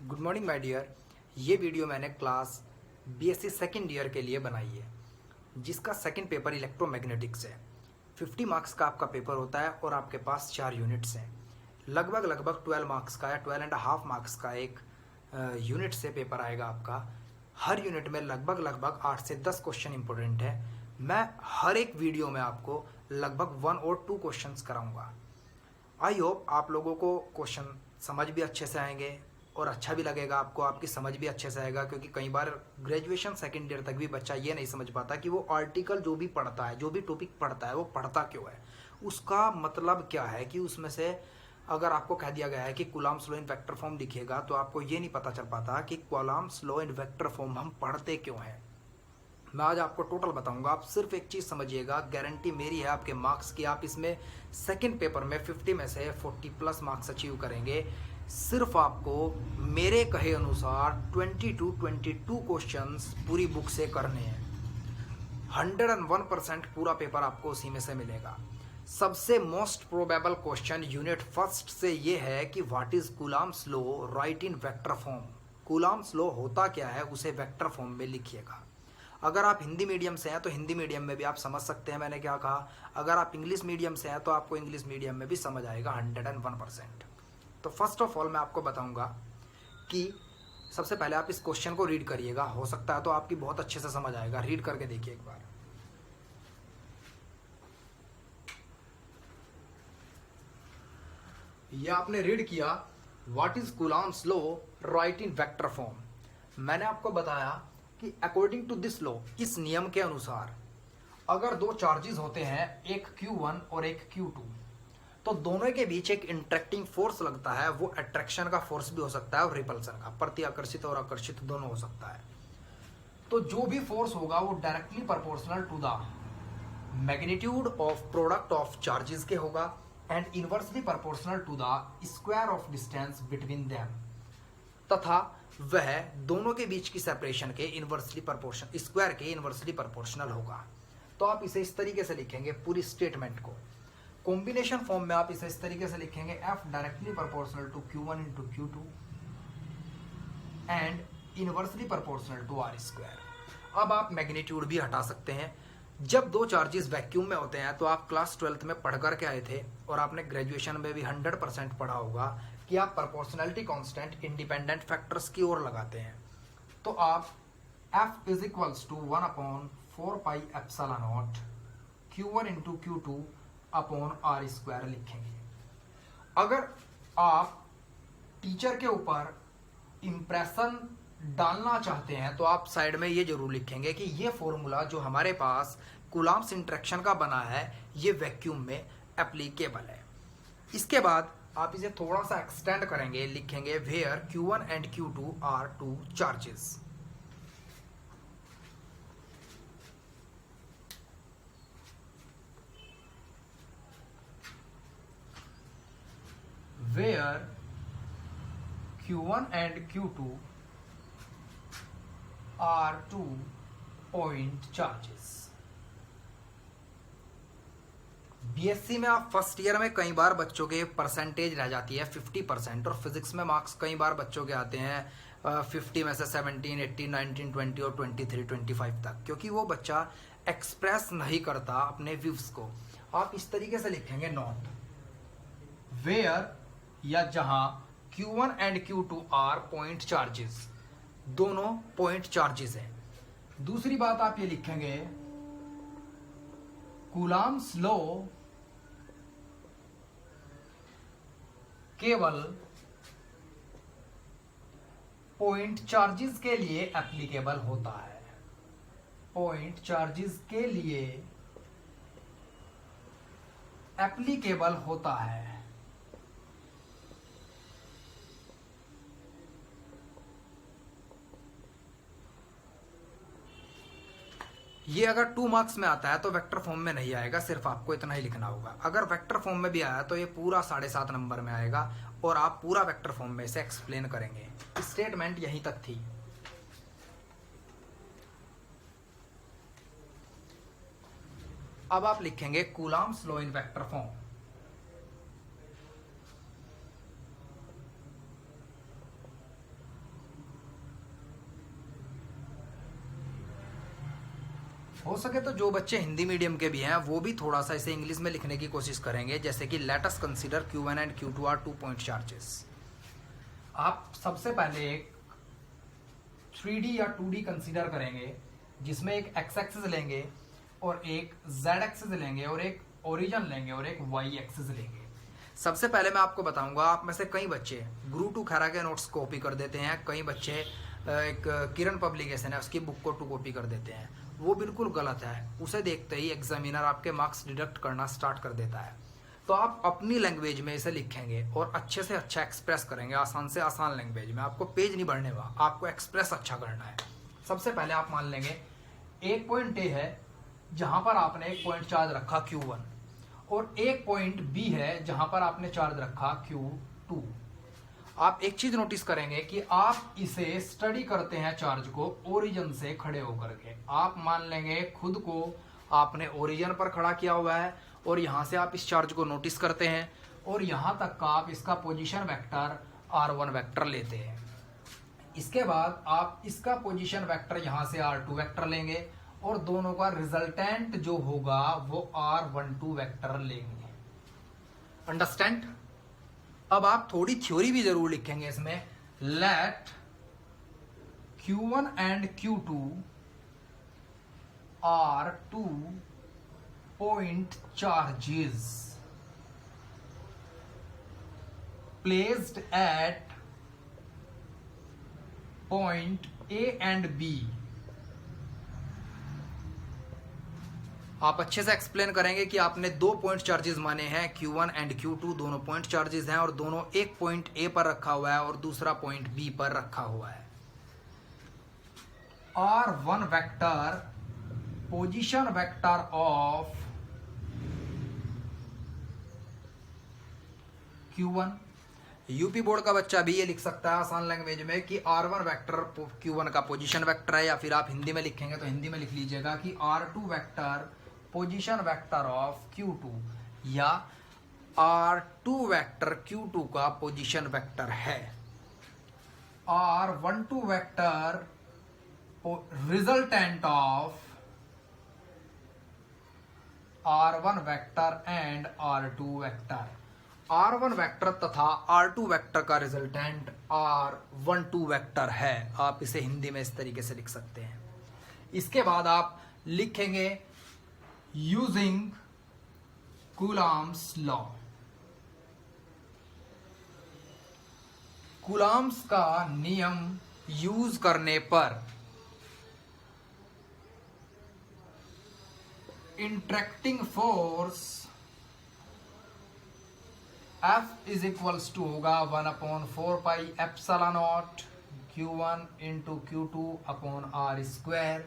Good morning my dear. ये video मैंने class BSc second year के लिए बनाई है, जिसका सेकंड पेपर इलेक्ट्रोमैग्नेटिक्स है। 50 मार्क्स का आपका पेपर होता है और आपके पास 4 यूनिट्स हैं। लगभग 12 मार्क्स का या 12.5 मार्क्स का एक यूनिट से पेपर आएगा आपका। हर यूनिट में लगभग 8 से 10 क्वेश्चन इंपॉर्टेंट है। मैं हर एक वीडियो में आपको लगभग 1 और 2 क्वेश्चंस कराऊंगा। आई होप आप लोगों को क्वेश्चन समझ भी अच्छे से आएंगे और अच्छा भी लगेगा आपको, आपकी समझ भी अच्छे से आएगा। क्योंकि कई बार ग्रेजुएशन सेकेंड ईयर तक भी बच्चा ये नहीं समझ पाता कि वो आर्टिकल जो भी पढ़ता है, जो भी टॉपिक पढ़ता है, वो पढ़ता क्यों है, उसका मतलब क्या है। कि उसमें से अगर आपको कह दिया गया है कि Coulomb's law in vector form लिखिएगा, तो आपको ये नहीं पता चल पाता कि Coulomb's law in vector form हम पढ़ते क्यों हैं। मैं आज आपको टोटल बताऊंगा। आप सिर्फ एक चीज़ समझिएगा, गारंटी मेरी है आपके मार्क्स की। आप इसमें सेकंड पेपर में 50 में से 40+ मार्क्स अचीव करेंगे। सिर्फ आपको मेरे कहे अनुसार 22 क्वेश्चंस पूरी बुक से करने हैं। 101% पूरा पेपर आपको उसी में से मिलेगा। सबसे most probable question unit first से ये है कि what is Coulomb's law right in vector form. Coulomb's law होता क्या है, उसे वेक्टर फॉर्म में लिखिएगा। अगर आप हिंदी मीडियम से हैं तो हिंदी मीडियम में भी आप समझ सकते हैं मैंने क्या कहा। अगर आप इंग्लिश मीडियम से हैं तो आपको इंग्लिश मीडियम में भी समझ आएगा 101%। तो फर्स्ट ऑफ ऑल मैं आपको बताऊंगा कि सबसे पहले आप इस क्वेश्चन को रीड करिएगा। हो सकता है तो आपकी बहुत अच्छे से समझ आएगा। रीड करके देखिए एक बार। ये आपने रीड किया, what is Coulomb's law right in vector form. मैंने आपको बताया कि अकॉर्डिंग टू दिस लॉ, इस नियम के अनुसार, अगर दो चार्जेस होते हैं, एक Q1 और एक Q2, तो दोनों के बीच एक इंटरेक्टिंग फोर्स लगता है। वो अट्रैक्शन का फोर्स भी हो सकता है और रिपल्सन का, प्रति आकर्षित और आकर्षित दोनों हो सकता है। तो जो भी फोर्स होगा वो directly proportional to the magnitude of product of charges के होगा and inversely proportional to the square of distance between them, तथा वह दोनों के बीच की सेपरेशन के इनवर्सली प्रोपोर्शनल, स्क्वायर के इनवर्सली प्रोपोर्शनल होगा। तो आप इसे इस तरीके से लिखेंगे पूरी स्टेटमेंट को। कॉम्बिनेशन फॉर्म में आप इसे इस तरीके से लिखेंगे, F directly proportional to Q1 into Q2 and inversely proportional to R square. अब आप मैग्नीट्यूड भी हटा सकते हैं। जब दो चार्जेस वैक्यूम में होते हैं, तो आप क्लास 12th में पढ़ करके आए थे और आपने ग्रेजुएशन में भी 100% पढ़ा होगा कि आप प्रोपोर्शनलिटी कांस्टेंट इंडिपेंडेंट फैक्टर्स की ओर लगाते हैं। तो आप F is equals to 1/4 pi epsilon naught Q1 into Q2 upon R square लिखेंगे। अगर आप टीचर के ऊपर इंप्रेशन डालना चाहते हैं तो आप साइड में ये जरूर लिखेंगे कि ये फॉर्मूला जो हमारे पास कूलम्ब्स इंटरेक्शन का बना है, ये वैक्यूम में एप्लीकेबल है। इसके बाद आप इसे थोड़ा सा एक्सटेंड करेंगे, लिखेंगे where Q1 and Q2 are two charges. where Q1 and Q2 are 2 point charges। BSc में आप फर्स्ट ईयर में कई बार बच्चों के परसेंटेज रह जाती है 50%, और फिजिक्स में मार्क्स कई बार बच्चों के आते हैं 50 में से 17, 18, 19, 20 और 23, 25 तक, क्योंकि वो बच्चा एक्सप्रेस नहीं करता अपने व्यूज को। आप इस तरीके से लिखेंगे, नॉट वेयर, या जहां Q1 and Q2 are point charges, दोनों पॉइंट चार्जेस हैं। दूसरी बात आप ये लिखेंगे, कूलम्ब्स लॉ केवल पॉइंट चार्जेस के लिए एप्लीकेबल होता है। पॉइंट चार्जेस के लिए एप्लीकेबल होता है। ये अगर 2 मार्क्स में आता है तो वेक्टर फॉर्म में नहीं आएगा, सिर्फ आपको इतना ही लिखना होगा। अगर वेक्टर फॉर्म में भी आया तो ये पूरा 7.5 नंबर में आएगा और आप पूरा वेक्टर फॉर्म में से एक्सप्लेन करेंगे। स्टेटमेंट यहीं तक थी। अब आप लिखेंगे Coulomb's law in vector form. हो सके तो जो बच्चे हिंदी मीडियम के भी हैं वो भी थोड़ा सा इसे इंग्लिश में लिखने की कोशिश करेंगे, जैसे कि let us consider Q1 and Q2 are 2 point charges. आप सबसे पहले एक 3D या 2D कंसीडर करेंगे, जिसमें एक x एक्सिस लेंगे और एक z एक्सिस लेंगे और एक ओरिजिन लेंगे और एक y एक्सिस लेंगे। सबसे पहले मैं आपको बताऊंगा, आप में से कई बच्चे गुरु टू खैरा के नोट्स कॉपी कर देते हैं, कई बच्चे एक किरण पब्लिकेशन है उसकी बुक को टू कॉपी कर देते हैं। वो बिल्कुल गलत है। उसे देखते ही एग्जामिनर आपके मार्क्स डिडक्ट करना स्टार्ट कर देता है। तो आप अपनी लैंग्वेज में इसे लिखेंगे और अच्छे से अच्छा एक्सप्रेस करेंगे, आसान से आसान लैंग्वेज में। आपको पेज नहीं बढ़ने हुआ, आपको एक्सप्रेस अच्छा करना है। सबसे पहले आप मान लेंगे एक पॉइंट ए है जहां पर आपने एक पॉइंट चार्ज रखा Q1 और एक पॉइंट बी है जहां पर आपने चार्ज रखा Q2। आप एक चीज नोटिस करेंगे कि आप इसे स्टडी करते हैं चार्ज को ओरिजिन से खड़े होकर के। आप मान लेंगे खुद को आपने ओरिजिन पर खड़ा किया हुआ है और यहां से आप इस चार्ज को नोटिस करते हैं और यहां तक का आप इसका पोजीशन वेक्टर R1 वेक्टर लेते हैं। इसके बाद आप इसका पोजीशन वेक्टर यहां से R2 वेक्टर लेंगे और दोनों का रिजल्टेंट जो होगा वो R12 वेक्टर लेंगे। अंडरस्टैंड? अब आप थोड़ी थ्योरी भी जरूर लिखेंगे इसमें। Let Q1 and Q2 are 2 point charges placed at point A and B। आप अच्छे से एक्सप्लेन करेंगे कि आपने 2 पॉइंट चार्जेस माने हैं, Q1 एंड Q2 दोनों पॉइंट चार्जेस हैं और दोनों एक पॉइंट A पर रखा हुआ है और दूसरा पॉइंट B पर रखा हुआ है। R1 vector position vector of Q1। UP board का बच्चा भी ये लिख सकता है आसान लैंग्वेज में कि R1 वेक्टर Q1 का पोजीशन वेक्टर है, या फिर आप हिंदी में लिखेंगे तो हिंदी में लिख लीजिएगा कि R2 vector position vector of Q2 या R2 वेक्टर Q2 का पोजीशन वेक्टर है। R12 vector resultant of R1 vector and R2 vector. R1 vector तथा R2 वेक्टर का रिजल्टेंट R12 वेक्टर है। आप इसे हिंदी में इस तरीके से लिख सकते हैं। इसके बाद आप लिखेंगे यूजिंग कूलॉम्स लॉ। कूलॉम्स का नियम यूज करने पर interacting force F is equals to होगा 1/4 pi epsilon naught Q1 into Q2 upon R square.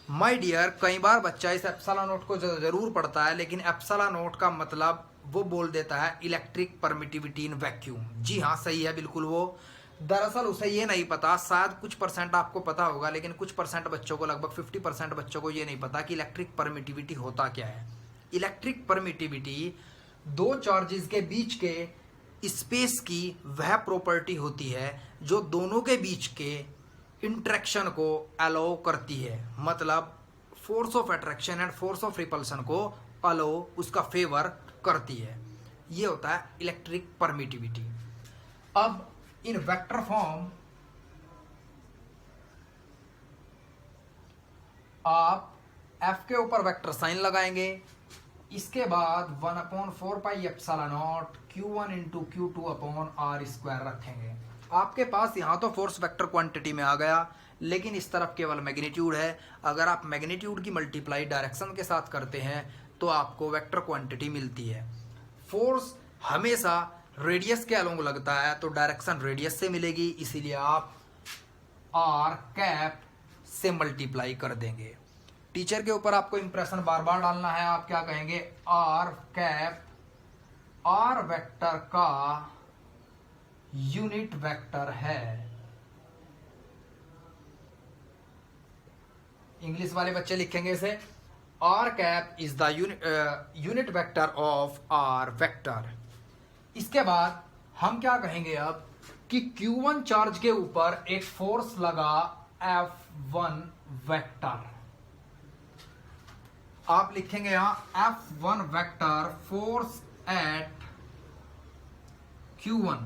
My dear, कई बार बच्चा इस एप्सिलॉन नॉट को जरूर पढ़ता है, लेकिन एप्सिलॉन नॉट का मतलब वो बोल देता है इलेक्ट्रिक परमिटिविटी इन वैक्यूम। जी हाँ, सही है बिल्कुल। वो दरअसल उसे ये नहीं पता, शायद कुछ परसेंट आपको पता होगा, लेकिन कुछ परसेंट बच्चों को, लगभग 50% बच्चों को ये नहीं पता कि इलेक्ट्रिक परमिटिविटी होता क्या है। इलेक्ट्रिक परमिटिविटी दो चार्जेस के बीच के स्पेस की वह प्रॉपर्टी होती है जो दोनों के बीच के इंटरेक्शन को अलाउ करती है। मतलब force of attraction and force of repulsion को अलाउ, उसका फेवर करती है। ये होता है इलेक्ट्रिक परमिटिविटी। अब इन वेक्टर फॉर्म आप F के ऊपर वेक्टर साइन लगाएंगे। इसके बाद 1/4 pi epsilon naught Q1 into Q2 upon R square रखेंगे। आपके पास यहाँ तो फोर्स वेक्टर क्वांटिटी में आ गया, लेकिन इस तरफ केवल मैग्नीट्यूड है। अगर आप मैग्नीट्यूड की मल्टीप्लाई डायरेक्शन के साथ करते हैं तो आपको वेक्टर क्वांटिटी मिलती है। फोर्स हमेशा रेडियस के अलोंग लगता है तो डायरेक्शन रेडियस से मिलेगी, इसीलिए आप R कैप से मल्टीप्लाई कर देंगे। टीचर के ऊपर आपको इंप्रेशन बार बार डालना है। आप क्या कहेंगे? R कैप R वेक्टर का यूनिट वेक्टर है। इंग्लिश वाले बच्चे लिखेंगे इसे R cap is the unit vector of R vector. इसके बाद हम क्या कहेंगे अब कि Q1 चार्ज के ऊपर एक फोर्स लगा F1 वेक्टर। आप लिखेंगे यहां F1 vector force eight Q1।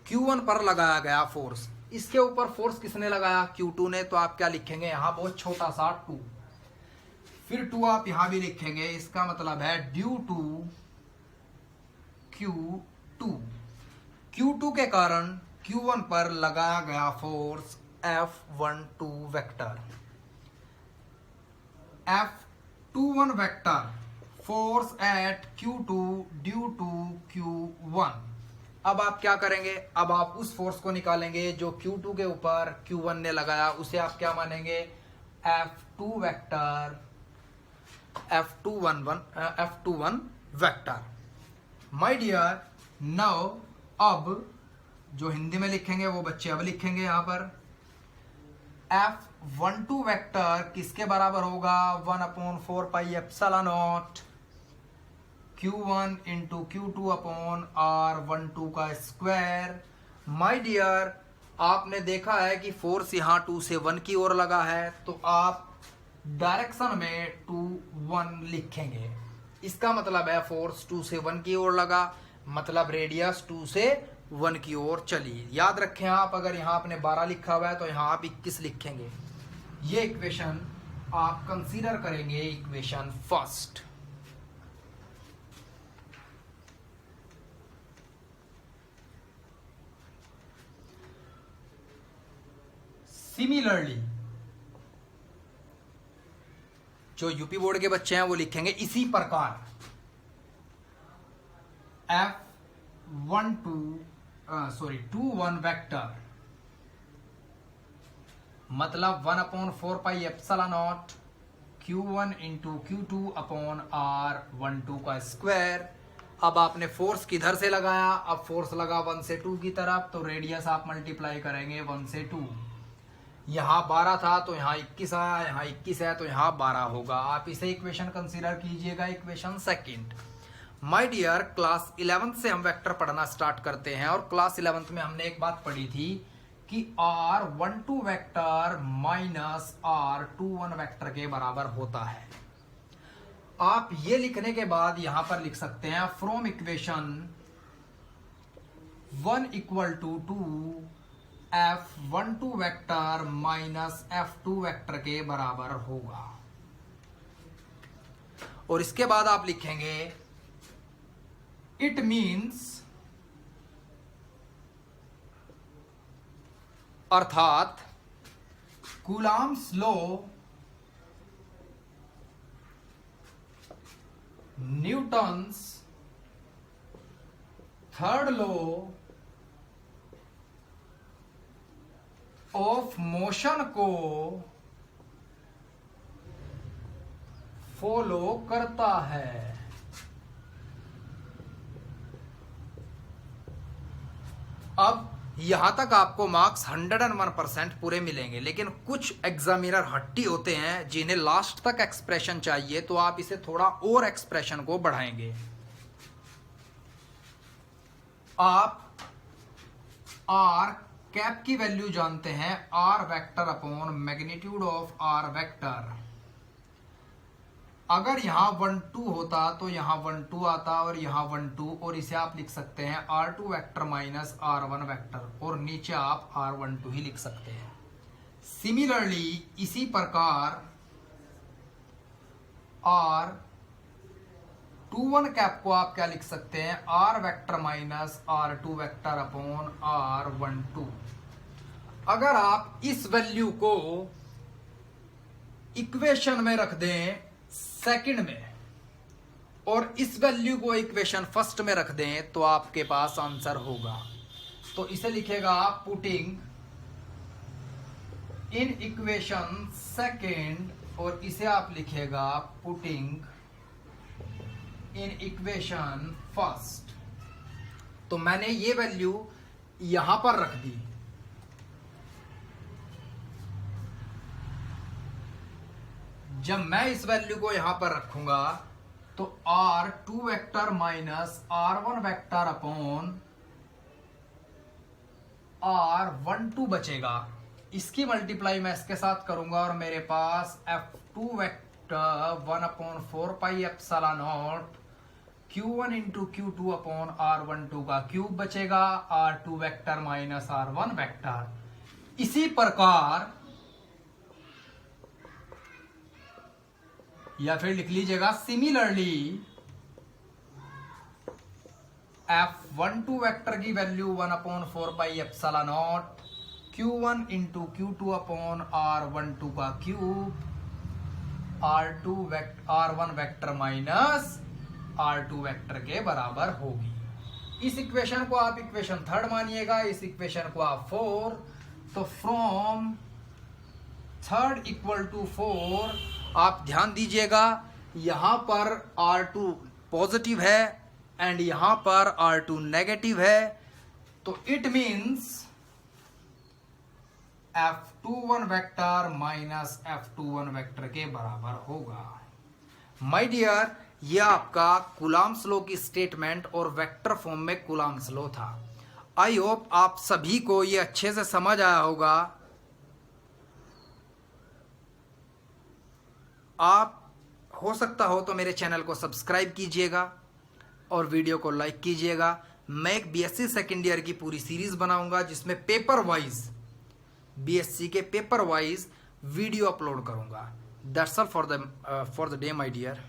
Q1 पर लगाया गया फोर्स, इसके ऊपर फोर्स किसने लगाया? Q2 ने। तो आप क्या लिखेंगे यहां? बहुत छोटा सा 2। फिर 2 आप यहां भी लिखेंगे, इसका मतलब है ड्यू टू Q2। Q2 के कारण Q1 पर लगाया गया force F12 vector. F21 vector force at Q2 due to Q1। अब आप क्या करेंगे? अब आप उस फोर्स को निकालेंगे जो Q2 के ऊपर Q1 ने लगाया, उसे आप क्या मानेंगे? F2 vector, F21 vector. My dear, now अब जो हिंदी में लिखेंगे वो बच्चे अब लिखेंगे यहां पर। F12 वेक्टर किसके बराबर होगा? 1/4 pi epsilon naught Q1 into Q2 upon R12 का स्क्वायर। माय डियर, आपने देखा है कि फोर्स यहां 2 से 1 की ओर लगा है, तो आप डायरेक्शन में 2 1 लिखेंगे। इसका मतलब है फोर्स 2 से 1 की ओर लगा, मतलब रेडियस 2 से 1 की ओर चली। याद रखें आप, अगर यहां आपने 12 लिखा हुआ है तो यहां आप 21 लिखेंगे। ये इक्वेशन आप कंसीडर करेंगे इक्वेशन फर्स्ट। सिमिलरली जो यूपी बोर्ड के बच्चे हैं वो लिखेंगे इसी प्रकार F21 वेक्टर, मतलब 1/4 pi epsilon naught Q1 into Q2 upon R12 का स्क्वायर। अब आपने फोर्स किधर से लगाया? अब फोर्स लगा 1 से 2 की तरफ, तो रेडियस आप मल्टीप्लाई करेंगे 1 से 2। यहाँ 12 था तो यहाँ 21 आया, यहाँ 21 है तो यहाँ 12 होगा। आप इसे इक्वेशन कंसीडर कीजिएगा, equation second. My dear, class 11th से हम वेक्टर पढ़ना स्टार्ट करते हैं, और क्लास 11th में हमने एक बात पढ़ी थी कि R12 vector minus R21 vector के बराबर होता है। आप ये लिखने के बाद यहां पर लिख सकते हैं from equation 1 equal to F12 vector minus F2 vector के बराबर होगा। और इसके बाद आप लिखेंगे इट मीन्स, अर्थात Coulomb's law, Newton's third law of motion को फॉलो करता है। अब यहां तक आपको मार्क्स 101% पूरे मिलेंगे, लेकिन कुछ एग्जामिनर हट्टी होते हैं जिन्हें लास्ट तक एक्सप्रेशन चाहिए, तो आप इसे थोड़ा और एक्सप्रेशन को बढ़ाएंगे। आप आर कैप की वैल्यू जानते हैं, R vector upon magnitude of R vector. अगर यहां 1 2 होता तो यहां 1 2 आता, और यहां 1 2, और इसे आप लिख सकते हैं R2 vector minus R1 vector, और नीचे आप R12 ही लिख सकते हैं। सिमिलरली इसी प्रकार R21 कैप को आप क्या लिख सकते हैं? R vector minus R2 vector upon R12। अगर आप इस वैल्यू को इक्वेशन में रख दें सेकंड में, और इस वैल्यू को इक्वेशन फर्स्ट में रख दें, तो आपके पास आंसर होगा। तो इसे लिखेगा पुटिंग इन इक्वेशन सेकंड, और इसे आप लिखेगा पुटिंग इन इक्वेशन फर्स्ट। तो मैंने ये वैल्यू यहां पर रख दी। जब मैं इस वैल्यू को यहां पर रखूंगा तो R2 vector minus R1 vector upon R12 बचेगा। इसकी मल्टीप्लाई मैं इसके साथ करूंगा और मेरे पास F2 1/4πε0 Q1 into Q2 upon R12 का क्यूब बचेगा, R2 vector minus R1 vector. इसी प्रकार या फिर लिख लीजिएगा सिमिलरली F12 वेक्टर की value 1/4πε0 Q1 into Q2 upon R12 का cube, R1 vector minus R2 vector के बराबर होगी। इस इक्वेशन को आप इक्वेशन 3 मानिएगा, इस इक्वेशन को आप 4। तो फ्रॉम 3 इक्वल टू 4 आप ध्यान दीजिएगा, यहां पर R2 पॉजिटिव है एंड यहां पर R2 नेगेटिव है, तो it means F21 vector minus F21 vector के बराबर होगा। माय डियर, यह आपका कूलम्ब्स लॉ की स्टेटमेंट और वेक्टर फॉर्म में कूलम्ब्स लॉ था। आई होप आप सभी को यह अच्छे से समझ आया होगा। आप हो सकता हो तो मेरे चैनल को सब्सक्राइब कीजिएगा और वीडियो को लाइक कीजिएगा। मैं एक बीएससी सेकेंड ईयर की पूरी सीरीज बनाऊंगा जिसमें पेपर वाइज बीएससी के पेपर वाइज वीडियो अपलोड करूंगा। That's all for the day my dear.